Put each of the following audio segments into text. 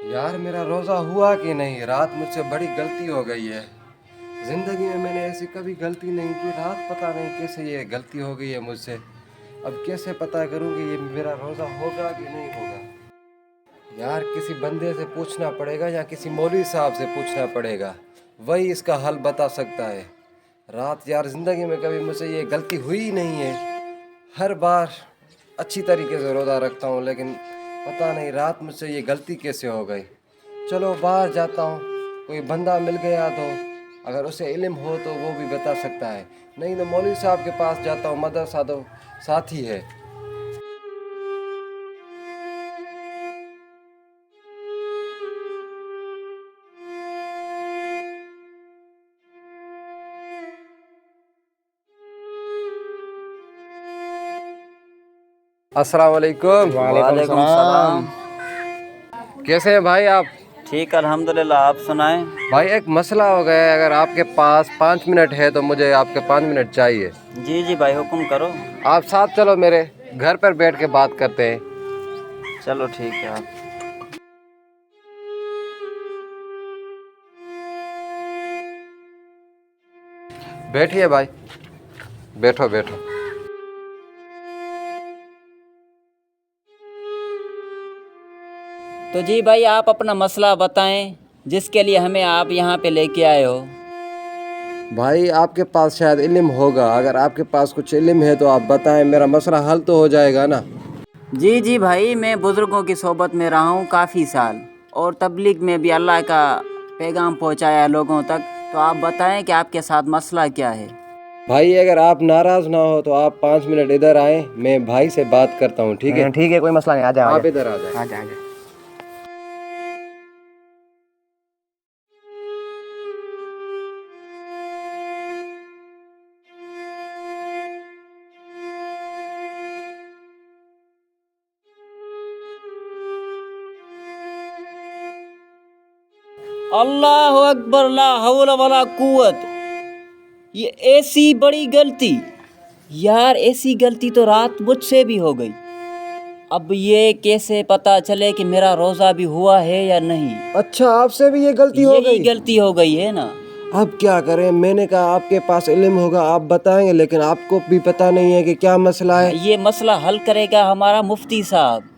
यार मेरा रोज़ा हुआ कि नहीं? रात मुझसे बड़ी गलती हो गई है। ज़िंदगी में मैंने ऐसी कभी गलती नहीं की। रात पता नहीं कैसे ये गलती हो गई है मुझसे। अब कैसे पता करूँ कि ये मेरा रोज़ा होगा कि नहीं होगा? यार किसी बंदे से पूछना पड़ेगा या किसी मौलवी साहब से पूछना पड़ेगा, वही इसका हल बता सकता है। रात यार ज़िंदगी में कभी मुझसे ये गलती हुई ही नहीं है। हर बार अच्छी तरीके से रोज़ा रखता हूँ, लेकिन पता नहीं रात मुझसे ये गलती कैसे हो गई। चलो बाहर जाता हूँ, कोई बंदा मिल गया तो अगर उसे इल्म हो तो वो भी बता सकता है, नहीं तो मौलवी साहब के पास जाता हूँ, मदरसा तो साथ ही है। अस्सलाम वालेकुम। वालेकुम सलाम। कैसे हैं भाई आप? ठीक अल्हम्दुलिल्लाह, आप सुनाएं। भाई एक मसला हो गया है, अगर आपके पास 5 मिनट है तो मुझे आपके 5 मिनट चाहिए। जी जी भाई, हुक्म करो। आप साथ चलो, मेरे घर पर बैठ के बात करते हैं। चलो ठीक है। आप बैठिए भाई, बैठो बैठो। तो जी भाई, आप अपना मसला बताएं जिसके लिए हमें आप यहाँ पे लेके आए हो। भाई आपके पास शायद इल्म होगा, अगर आपके पास कुछ इल्म है तो आप बताएं, मेरा मसला हल तो हो जाएगा ना। जी जी भाई, मैं बुज़ुर्गों की सोबत में रहा हूँ काफ़ी साल, और तबलीग में भी अल्लाह का पैगाम पहुँचाया है लोगों तक। तो आप बताएं कि आपके साथ मसला क्या है। भाई अगर आप नाराज़ ना हो तो आप 5 मिनट इधर आए, मैं भाई से बात करता हूँ। ठीक है? ठीक है, कोई मसला नहीं, आ जाओ आप इधर आ जाए। आ जाओ। अल्लाह अकबर, ला हौला वला कुव्वत। ये ऐसी बड़ी गलती, यार ऐसी गलती तो रात मुझसे भी हो गई। अब ये कैसे पता चले कि मेरा रोज़ा भी हुआ है या नहीं? अच्छा, आपसे भी ये गलती हो यही गई? गलती हो गई है ना। अब क्या करें? मैंने कहा आपके पास इल्म होगा, आप बताएंगे, लेकिन आपको भी पता नहीं है कि क्या मसला है। ये मसला हल करेगा हमारा मुफ्ती साहब।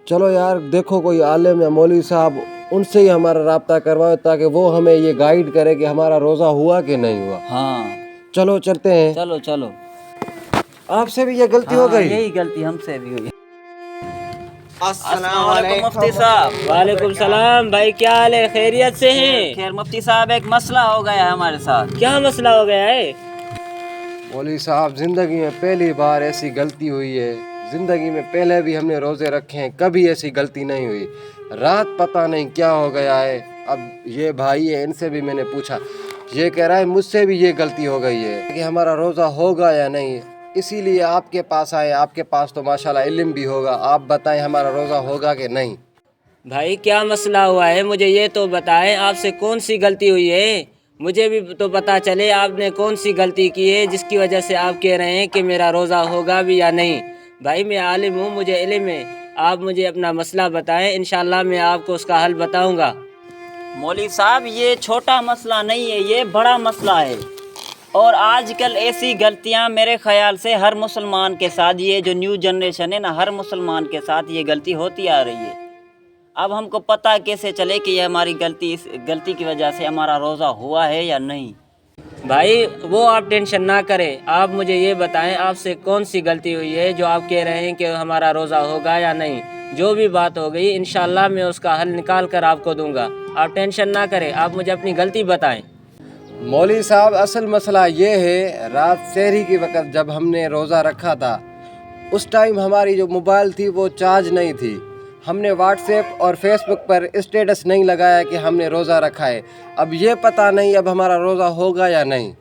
चलो यार देखो, कोई आलिम या मौलवी साहब, उनसे ही हमारा राब्ता करवाओ ताकि वो हमें ये गाइड करे कि हमारा रोज़ा हुआ कि नहीं हुआ। हाँ चलो चलते हैं। चलो चलो। आपसे भी ये गलती हो गई? यही गलती हमसे भी हुई। अस्सलाम वालेकुम मुफ्ती साहब। वालेकुम सलाम भाई, क्या हाल है? खैरियत से हैं? खैर मुफ्ती साहब, एक मसला हो गया है हमारे साथ। क्या मसला हो गया है? मौलवी साहब, ज़िंदगी में पहली बार ऐसी गलती हुई है। ज़िंदगी में पहले भी हमने रोज़े रखे हैं, कभी ऐसी गलती नहीं हुई। रात पता नहीं क्या हो गया है। अब ये भाई है, इनसे भी मैंने पूछा, ये कह रहा है मुझसे भी ये गलती हो गई है कि हमारा रोज़ा होगा या नहीं। इसीलिए आपके पास आए, आपके पास तो माशाल्लाह इल्म भी होगा, आप बताएं हमारा रोज़ा होगा कि नहीं। भाई क्या मसला हुआ है, मुझे ये तो बताएं, आपसे कौन सी गलती हुई है? मुझे भी तो पता चले आपने कौन सी गलती की है जिसकी वजह से आप कह रहे हैं कि मेरा रोज़ा होगा भी या नहीं। भाई मैं आलिम हूँ, मुझे इल्म है, आप मुझे अपना मसला बताएं, इंशाल्लाह मैं आपको उसका हल बताऊँगा। मौलवी साहब, ये छोटा मसला नहीं है, ये बड़ा मसला है। और आजकल ऐसी गलतियां मेरे ख्याल से हर मुसलमान के साथ, ये जो न्यू जनरेशन है ना, हर मुसलमान के साथ ये गलती होती आ रही है। अब हमको पता कैसे चले कि ये हमारी गलती, इस गलती की वजह से हमारा रोज़ा हुआ है या नहीं? भाई वो आप टेंशन ना करें, आप मुझे ये बताएं आपसे कौन सी गलती हुई है जो आप कह रहे हैं कि हमारा रोज़ा होगा या नहीं। जो भी बात हो गई इंशाल्लाह मैं उसका हल निकाल कर आपको दूंगा, आप टेंशन ना करें, आप मुझे अपनी गलती बताएं। मौलवी साहब, असल मसला ये है, रात सहरी के वक्त जब हमने रोज़ा रखा था, उस टाइम हमारी जो मोबाइल थी वो चार्ज नहीं थी। हमने व्हाट्सएप और फेसबुक पर स्टेटस नहीं लगाया कि हमने रोज़ा रखा है। अब ये पता नहीं अब हमारा रोज़ा होगा या नहीं।